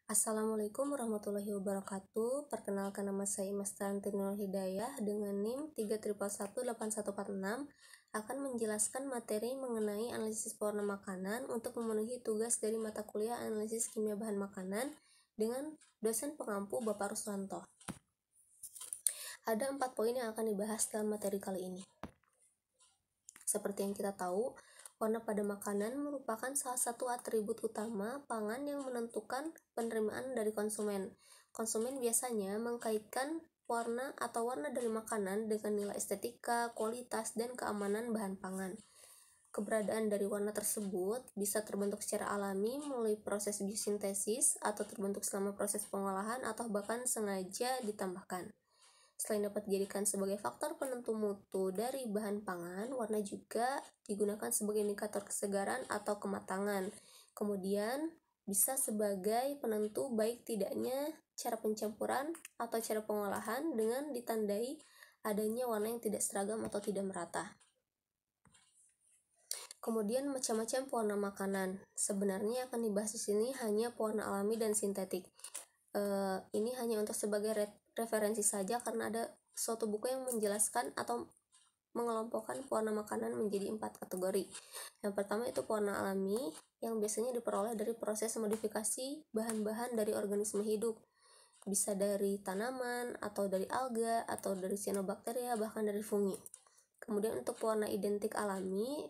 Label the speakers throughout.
Speaker 1: Assalamualaikum warahmatullahi wabarakatuh. Perkenalkan, nama saya Mastanti Nur Hidayah dengan NIM 311818146 akan menjelaskan materi mengenai analisis pewarna makanan untuk memenuhi tugas dari mata kuliah analisis kimia bahan makanan dengan dosen pengampu Bapak Ruslanto. Ada 4 poin yang akan dibahas dalam materi kali ini. Seperti yang kita tahu, warna pada makanan merupakan salah satu atribut utama pangan yang menentukan penerimaan dari konsumen. Konsumen biasanya mengkaitkan warna atau warna dari makanan dengan nilai estetika, kualitas, dan keamanan bahan pangan. Keberadaan dari warna tersebut bisa terbentuk secara alami melalui proses biosintesis atau terbentuk selama proses pengolahan atau bahkan sengaja ditambahkan. Selain dapat dijadikan sebagai faktor penentu mutu dari bahan pangan, warna juga digunakan sebagai indikator kesegaran atau kematangan. Kemudian bisa sebagai penentu baik tidaknya cara pencampuran atau cara pengolahan dengan ditandai adanya warna yang tidak seragam atau tidak merata. Kemudian macam-macam pewarna makanan. Sebenarnya akan dibahas di sini hanya pewarna alami dan sintetik. Ini hanya untuk sebagai referensi saja karena ada suatu buku yang menjelaskan atau mengelompokkan pewarna makanan menjadi 4 kategori. Yang pertama itu pewarna alami yang biasanya diperoleh dari proses modifikasi bahan-bahan dari organisme hidup. Bisa dari tanaman atau dari alga atau dari cyanobacteria bahkan dari fungi. Kemudian untuk pewarna identik alami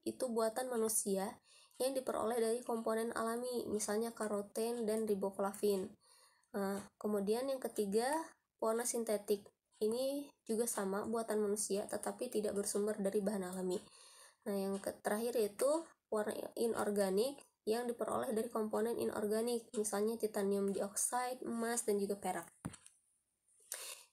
Speaker 1: itu buatan manusia yang diperoleh dari komponen alami, misalnya karoten dan riboflavin. Kemudian yang ketiga, pewarna sintetik. Ini juga sama buatan manusia tetapi tidak bersumber dari bahan alami. Nah, yang terakhir itu pewarna inorganik yang diperoleh dari komponen inorganik, misalnya titanium dioksida, emas, dan juga perak.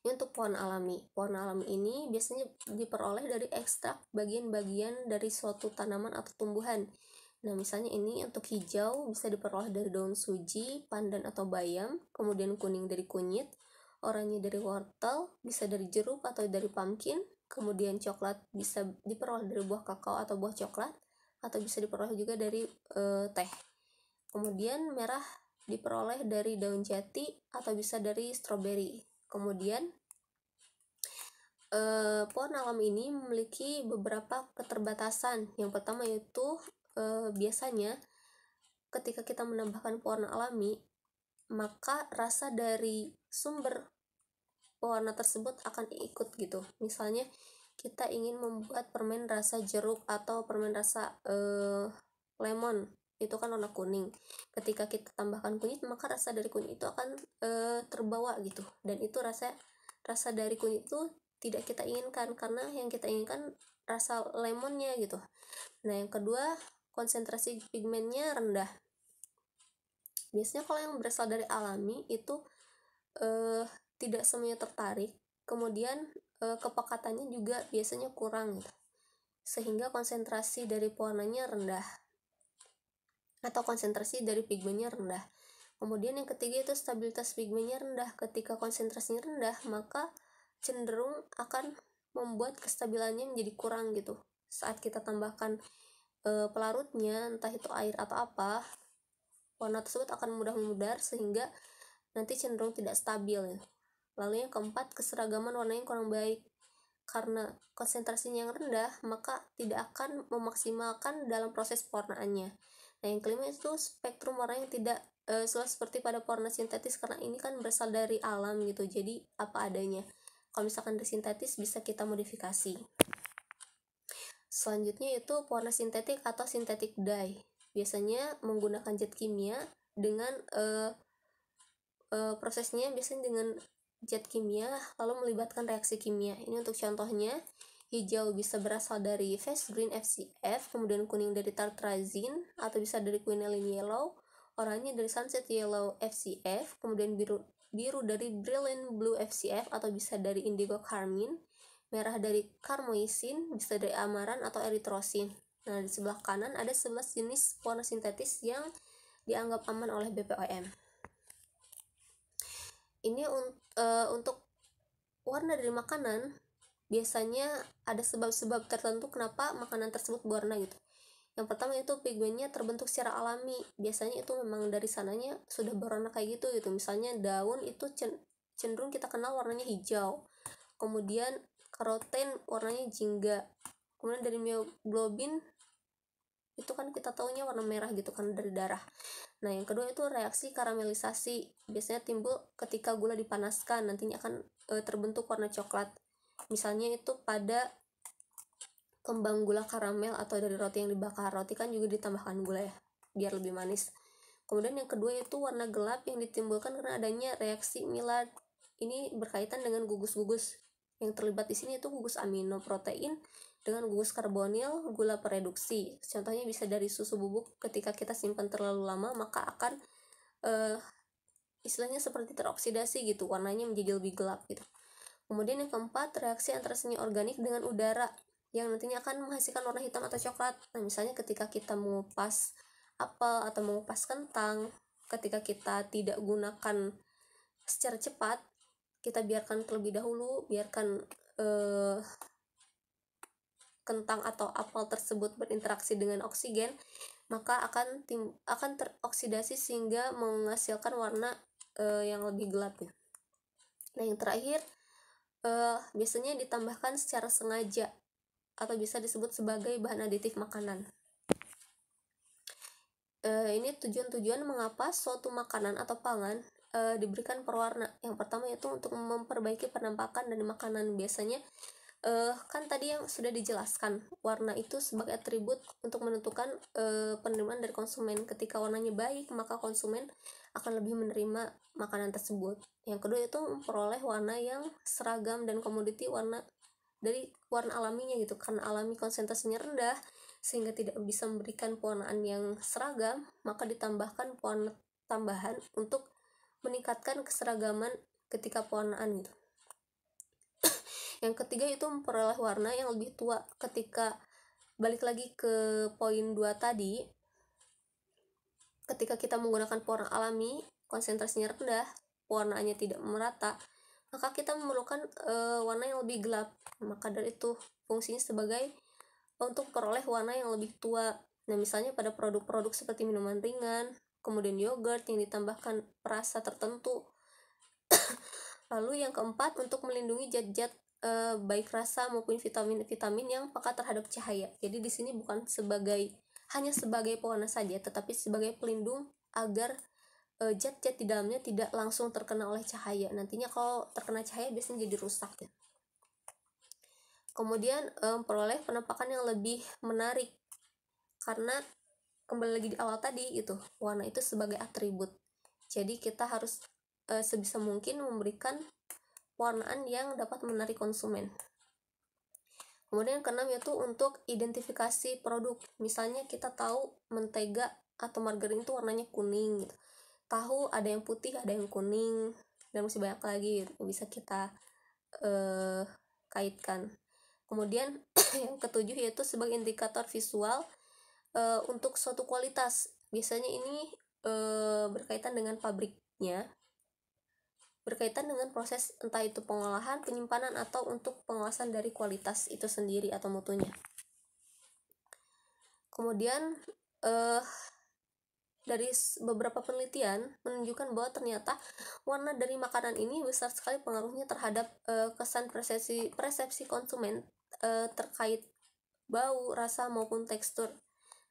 Speaker 1: Ini untuk pewarna alami. Pewarna alami ini biasanya diperoleh dari ekstrak bagian-bagian dari suatu tanaman atau tumbuhan. Nah, misalnya ini untuk hijau bisa diperoleh dari daun suji, pandan atau bayam, kemudian kuning dari kunyit, oranye dari wortel, bisa dari jeruk atau dari pumpkin, kemudian coklat bisa diperoleh dari buah kakao atau buah coklat, atau bisa diperoleh juga dari teh. Kemudian merah diperoleh dari daun jati atau bisa dari stroberi. Kemudian pewarna alam ini memiliki beberapa keterbatasan. Yang pertama yaitu biasanya ketika kita menambahkan pewarna alami, maka rasa dari sumber pewarna tersebut akan ikut gitu. Misalnya kita ingin membuat permen rasa jeruk atau permen rasa lemon, itu kan warna kuning. Ketika kita tambahkan kunyit, maka rasa dari kunyit itu akan terbawa gitu. Dan itu rasa dari kunyit itu tidak kita inginkan, karena yang kita inginkan rasa lemonnya gitu. Nah, yang kedua, konsentrasi pigmennya rendah. Biasanya kalau yang berasal dari alami itu tidak semuanya tertarik, kemudian kepekatannya juga biasanya kurang gitu, sehingga konsentrasi dari pewarnanya rendah atau konsentrasi dari pigmennya rendah. Kemudian yang ketiga itu stabilitas pigmennya rendah. Ketika konsentrasinya rendah, maka cenderung akan membuat kestabilannya menjadi kurang gitu. Saat kita tambahkan pelarutnya, entah itu air atau apa, warna tersebut akan mudah memudar sehingga nanti cenderung tidak stabil ya. Lalu yang keempat, keseragaman warnanya kurang baik. Karena konsentrasinya yang rendah, maka tidak akan memaksimalkan dalam proses pewarnaannya. Nah, yang kelima itu spektrum warna yang tidak selalu seperti pada pewarna sintetis, karena ini kan berasal dari alam gitu, jadi apa adanya. Kalau misalkan dari sintetis bisa kita modifikasi. Selanjutnya itu pewarna sintetik atau synthetic dye. Biasanya menggunakan zat kimia dengan prosesnya biasanya dengan zat kimia lalu melibatkan reaksi kimia. Ini untuk contohnya, hijau bisa berasal dari fast green FCF, kemudian kuning dari tartrazine atau bisa dari quinolin yellow, oranye dari sunset yellow FCF, kemudian biru dari brilliant blue FCF atau bisa dari indigo carmine, merah dari carmoisin, bisa dari amaran atau erythrosin. Nah, di sebelah kanan ada 11 jenis pewarna sintetis yang dianggap aman oleh BPOM. Ini untuk warna dari makanan biasanya ada sebab-sebab tertentu kenapa makanan tersebut berwarna gitu. Yang pertama itu pigmennya terbentuk secara alami, biasanya itu memang dari sananya sudah berwarna kayak gitu. Misalnya daun itu cenderung kita kenal warnanya hijau, kemudian karoten warnanya jingga, kemudian dari mioglobin itu kan kita taunya warna merah gitu kan dari darah. Nah yang kedua itu reaksi karamelisasi, biasanya timbul ketika gula dipanaskan, nantinya akan terbentuk warna coklat. Misalnya itu pada kembang gula karamel atau dari roti yang dibakar. Roti kan juga ditambahkan gula ya biar lebih manis. Kemudian yang kedua itu warna gelap yang ditimbulkan karena adanya reaksi Maillard. Ini berkaitan dengan gugus-gugus. Yang terlibat di sini itu gugus amino protein dengan gugus karbonil gula pereduksi. Contohnya bisa dari susu bubuk, ketika kita simpan terlalu lama maka akan istilahnya seperti teroksidasi gitu, warnanya menjadi lebih gelap gitu. Kemudian yang keempat, reaksi antara semi organik dengan udara yang nantinya akan menghasilkan warna hitam atau coklat. Nah misalnya ketika kita mengupas apel atau mengupas kentang, ketika kita tidak gunakan secara cepat, kita biarkan terlebih dahulu, biarkan kentang atau apel tersebut berinteraksi dengan oksigen, maka akan teroksidasi sehingga menghasilkan warna yang lebih gelap ya. Nah yang terakhir, biasanya ditambahkan secara sengaja atau bisa disebut sebagai bahan aditif makanan. Ini tujuan-tujuan mengapa suatu makanan atau pangan diberikan perwarna. Yang pertama yaitu untuk memperbaiki penampakan dari makanan. Biasanya kan tadi yang sudah dijelaskan, warna itu sebagai atribut untuk menentukan penerimaan dari konsumen. Ketika warnanya baik, maka konsumen akan lebih menerima makanan tersebut. Yang kedua itu memperoleh warna yang seragam dan komoditi warna dari warna alaminya gitu. Karena alami konsentrasinya rendah sehingga tidak bisa memberikan pewarnaan yang seragam, maka ditambahkan pewarna tambahan untuk meningkatkan keseragaman ketika pewarnaan gitu. Yang ketiga itu memperoleh warna yang lebih tua. Ketika balik lagi ke poin 2 tadi, ketika kita menggunakan pewarna alami, konsentrasinya rendah, pewarnaannya tidak merata, maka kita memerlukan warna yang lebih gelap. Maka dari itu fungsinya sebagai untuk peroleh warna yang lebih tua. Nah misalnya pada produk-produk seperti minuman ringan, kemudian yogurt yang ditambahkan perasa tertentu. Lalu yang keempat, untuk melindungi zat-zat baik rasa maupun vitamin-vitamin yang peka terhadap cahaya. Jadi di sini bukan hanya sebagai pewarna saja, tetapi sebagai pelindung agar zat-zat di dalamnya tidak langsung terkena oleh cahaya. Nantinya kalau terkena cahaya biasanya jadi rusak ya. Kemudian memperoleh penampakan yang lebih menarik, karena kembali lagi di awal tadi itu, warna itu sebagai atribut. Jadi kita harus sebisa mungkin memberikan warnaan yang dapat menarik konsumen. Kemudian keenam yaitu untuk identifikasi produk. Misalnya kita tahu mentega atau margarin itu warnanya kuning gitu. Tahu ada yang putih, ada yang kuning, dan masih banyak lagi gitu, bisa kita kaitkan. Kemudian yang ketujuh yaitu sebagai indikator visual untuk suatu kualitas. Biasanya ini berkaitan dengan pabriknya, berkaitan dengan proses entah itu pengolahan, penyimpanan, atau untuk pengawasan dari kualitas itu sendiri atau mutunya. Kemudian dari beberapa penelitian menunjukkan bahwa ternyata warna dari makanan ini besar sekali pengaruhnya terhadap kesan persepsi konsumen terkait bau, rasa maupun tekstur.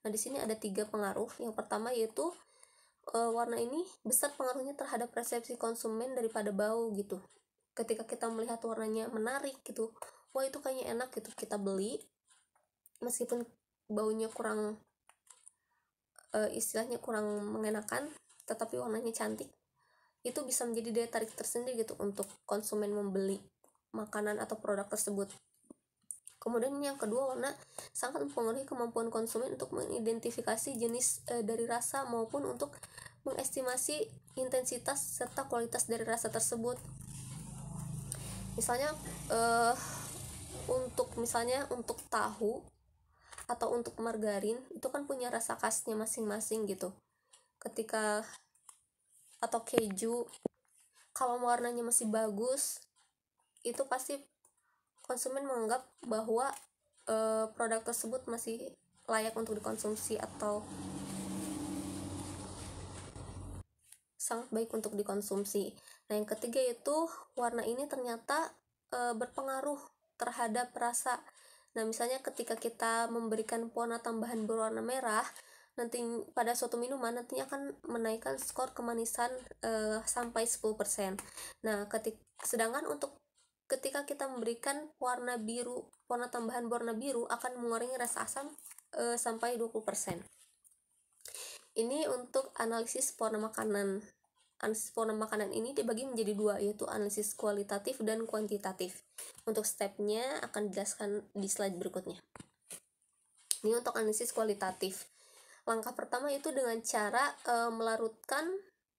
Speaker 1: Nah di sini ada 3 pengaruh. Yang pertama yaitu warna ini besar pengaruhnya terhadap persepsi konsumen daripada bau gitu. Ketika kita melihat warnanya menarik gitu, wah itu kayaknya enak gitu, kita beli meskipun baunya kurang istilahnya kurang mengenakan, tetapi warnanya cantik, itu bisa menjadi daya tarik tersendiri gitu untuk konsumen membeli makanan atau produk tersebut. Kemudian yang kedua, warna sangat mempengaruhi kemampuan konsumen untuk mengidentifikasi jenis dari rasa maupun untuk mengestimasi intensitas serta kualitas dari rasa tersebut. Misalnya untuk tahu atau untuk margarin itu kan punya rasa khasnya masing-masing gitu. Ketika atau keju, kalau warnanya masih bagus, itu pasti konsumen menganggap bahwa produk tersebut masih layak untuk dikonsumsi atau sangat baik untuk dikonsumsi. Nah, yang ketiga yaitu warna ini ternyata berpengaruh terhadap rasa. Nah, misalnya ketika kita memberikan pewarna tambahan berwarna merah, nanti pada suatu minuman nantinya akan menaikkan skor kemanisan sampai 10%. Nah, sedangkan untuk ketika kita memberikan warna biru, warna tambahan berwarna biru akan mengurangi rasa asam sampai 20%. Ini untuk analisis pewarna makanan. Analisis pewarna makanan ini dibagi menjadi dua, yaitu analisis kualitatif dan kuantitatif. Untuk stepnya akan dijelaskan di slide berikutnya. Ini untuk analisis kualitatif. Langkah pertama itu dengan cara melarutkan.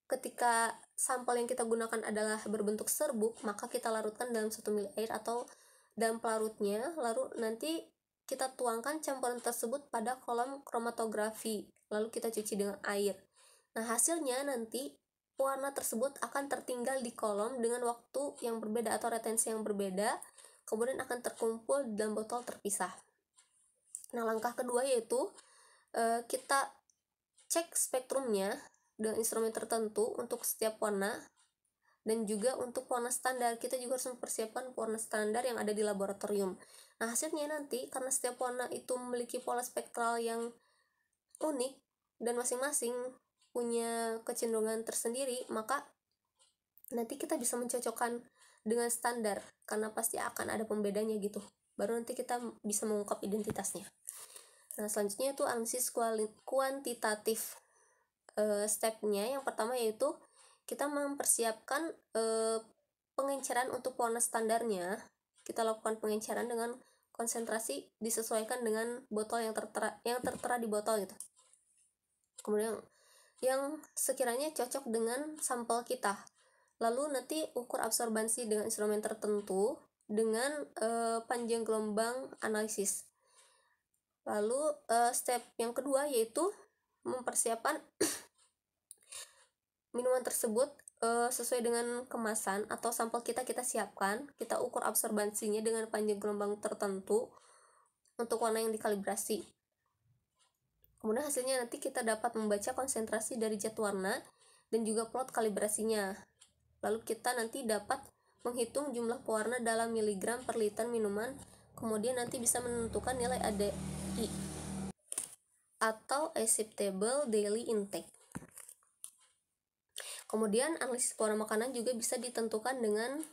Speaker 1: Ketika sampel yang kita gunakan adalah berbentuk serbuk, maka kita larutkan dalam 1 ml air atau dalam pelarutnya, lalu nanti kita tuangkan campuran tersebut pada kolom kromatografi, lalu kita cuci dengan air. Nah, hasilnya nanti warna tersebut akan tertinggal di kolom dengan waktu yang berbeda atau retensi yang berbeda, kemudian akan terkumpul di dalam botol terpisah. Nah, langkah kedua yaitu kita cek spektrumnya dengan instrumen tertentu untuk setiap warna, dan juga untuk warna standar kita juga harus mempersiapkan warna standar yang ada di laboratorium. Nah, hasilnya nanti karena setiap warna itu memiliki pola spektral yang unik dan masing-masing punya kecenderungan tersendiri, maka nanti kita bisa mencocokkan dengan standar karena pasti akan ada pembedanya gitu. Baru nanti kita bisa mengungkap identitasnya. Nah, selanjutnya itu analisis kuantitatif. Stepnya yang pertama yaitu kita mempersiapkan pengenceran untuk warna standarnya. Kita lakukan pengenceran dengan konsentrasi disesuaikan dengan botol yang tertera di botol gitu. Kemudian yang sekiranya cocok dengan sampel kita. Lalu nanti ukur absorbansi dengan instrumen tertentu dengan panjang gelombang analisis. Lalu step yang kedua yaitu mempersiapkan minuman tersebut sesuai dengan kemasan atau sampel kita siapkan. Kita ukur absorbansinya dengan panjang gelombang tertentu untuk warna yang dikalibrasi. Kemudian hasilnya nanti kita dapat membaca konsentrasi dari zat warna dan juga plot kalibrasinya. Lalu kita nanti dapat menghitung jumlah pewarna dalam miligram per liter minuman, kemudian nanti bisa menentukan nilai ADI atau acceptable daily intake. Kemudian analisis pewarna makanan juga bisa ditentukan dengan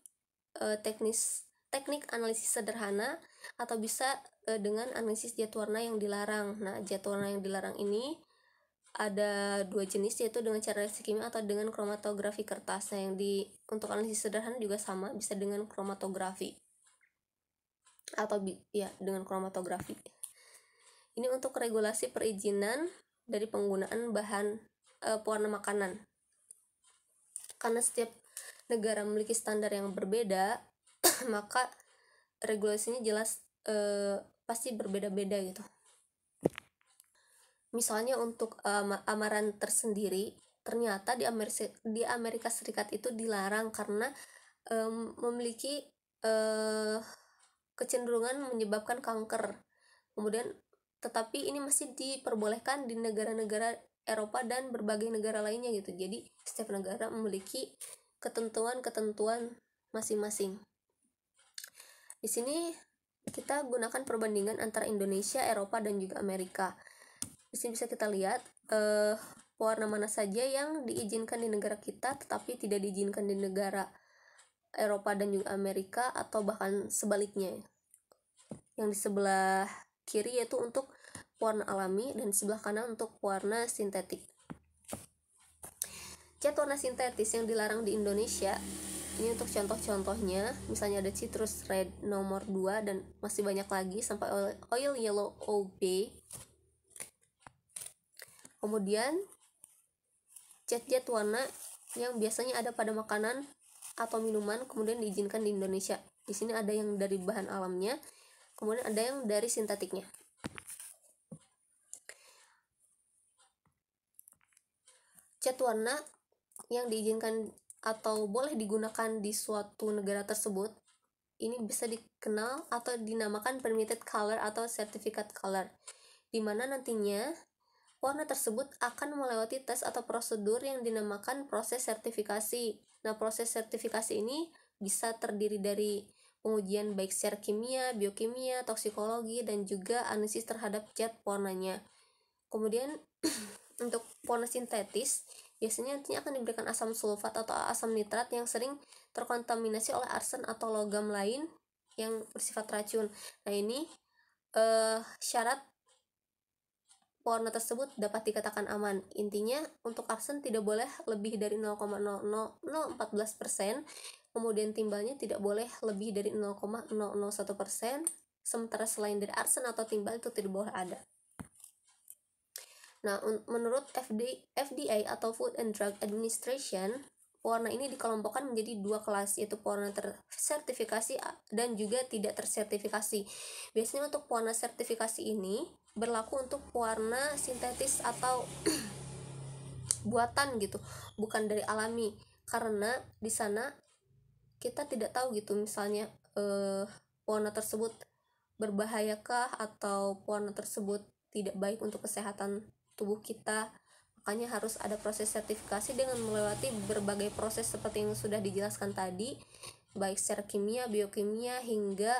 Speaker 1: teknik analisis sederhana atau bisa dengan analisis zat warna yang dilarang. Nah, zat warna yang dilarang ini ada dua jenis, yaitu dengan cara reaksi kimia atau dengan kromatografi kertas. Nah, untuk analisis sederhana juga sama, bisa dengan kromatografi atau dengan kromatografi. Ini untuk regulasi perizinan dari penggunaan bahan pewarna makanan. Karena setiap negara memiliki standar yang berbeda, maka regulasinya jelas pasti berbeda-beda gitu. Misalnya untuk amaran tersendiri, ternyata di Amerika Serikat itu dilarang karena memiliki kecenderungan menyebabkan kanker. Kemudian tetapi ini masih diperbolehkan di negara-negara Eropa dan berbagai negara lainnya gitu. Jadi setiap negara memiliki ketentuan-ketentuan masing-masing. Di sini kita gunakan perbandingan antara Indonesia, Eropa, dan juga Amerika. Di sini bisa kita lihat pewarna mana saja yang diizinkan di negara kita tetapi tidak diizinkan di negara Eropa dan juga Amerika, atau bahkan sebaliknya. Yang di sebelah kiri yaitu untuk warna alami dan sebelah kanan untuk warna sintetik. Cat warna sintetis yang dilarang di Indonesia, ini untuk contoh-contohnya, misalnya ada citrus red nomor 2 dan masih banyak lagi sampai oil yellow OB. Kemudian cat-cat warna yang biasanya ada pada makanan atau minuman kemudian diizinkan di Indonesia. Di sini ada yang dari bahan alamnya, kemudian ada yang dari sintetiknya. Cat warna yang diizinkan atau boleh digunakan di suatu negara tersebut ini bisa dikenal atau dinamakan permitted color atau certificate color. di mana nantinya pewarna tersebut akan melewati tes atau prosedur yang dinamakan proses sertifikasi. Nah, proses sertifikasi ini bisa terdiri dari pengujian baik secara kimia, biokimia, toksikologi, dan juga analisis terhadap zat pewarnanya. Kemudian untuk pewarna sintetis, biasanya nantinya akan diberikan asam sulfat atau asam nitrat yang sering terkontaminasi oleh arsen atau logam lain yang bersifat racun. Nah, ini syarat pewarna tersebut dapat dikatakan aman. Intinya untuk arsen tidak boleh lebih dari 0,00014%, kemudian timbalnya tidak boleh lebih dari 0,001%, sementara selain dari arsen atau timbal itu tidak boleh ada. Nah, menurut FDA atau Food and Drug Administration, pewarna ini dikelompokkan menjadi dua kelas, yaitu pewarna tersertifikasi dan juga tidak tersertifikasi. Biasanya untuk pewarna sertifikasi ini berlaku untuk pewarna sintetis atau buatan gitu, bukan dari alami, karena di sana kita tidak tahu gitu, misalnya pewarna tersebut berbahayakah atau pewarna tersebut tidak baik untuk kesehatan tubuh kita. Makanya harus ada proses sertifikasi dengan melewati berbagai proses seperti yang sudah dijelaskan tadi, baik secara kimia, biokimia, hingga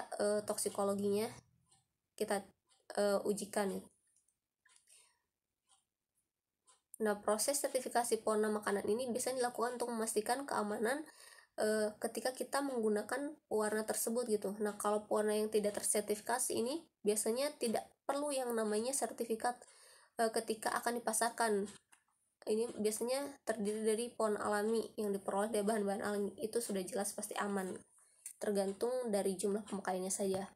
Speaker 1: toksikologinya kita ujikan. Nah, proses sertifikasi pewarna makanan ini biasanya dilakukan untuk memastikan keamanan ketika kita menggunakan pewarna tersebut gitu. Nah, kalau pewarna yang tidak tersertifikasi ini biasanya tidak perlu yang namanya sertifikat ketika akan dipasarkan. Ini biasanya terdiri dari pewarna alami yang diperoleh dari bahan-bahan alami, itu sudah jelas pasti aman, tergantung dari jumlah pemakaiannya saja.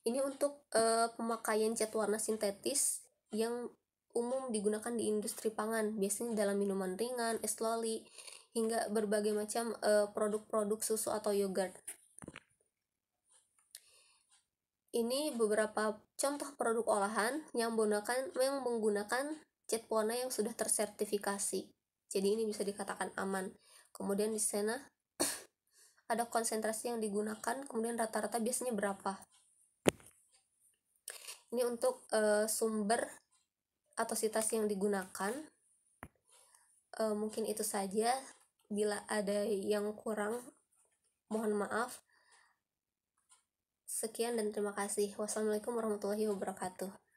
Speaker 1: Ini untuk pemakaian cat warna sintetis yang umum digunakan di industri pangan, biasanya dalam minuman ringan, es loli, hingga berbagai macam produk-produk susu atau yogurt. Ini beberapa contoh produk olahan yang menggunakan cat pewarna yang sudah tersertifikasi. Jadi ini bisa dikatakan aman. Kemudian di sana ada konsentrasi yang digunakan, kemudian rata-rata biasanya berapa. Ini untuk sumber atau sitas yang digunakan. Mungkin itu saja. Bila ada yang kurang, mohon maaf. Sekian dan terima kasih. Wassalamualaikum warahmatullahi wabarakatuh.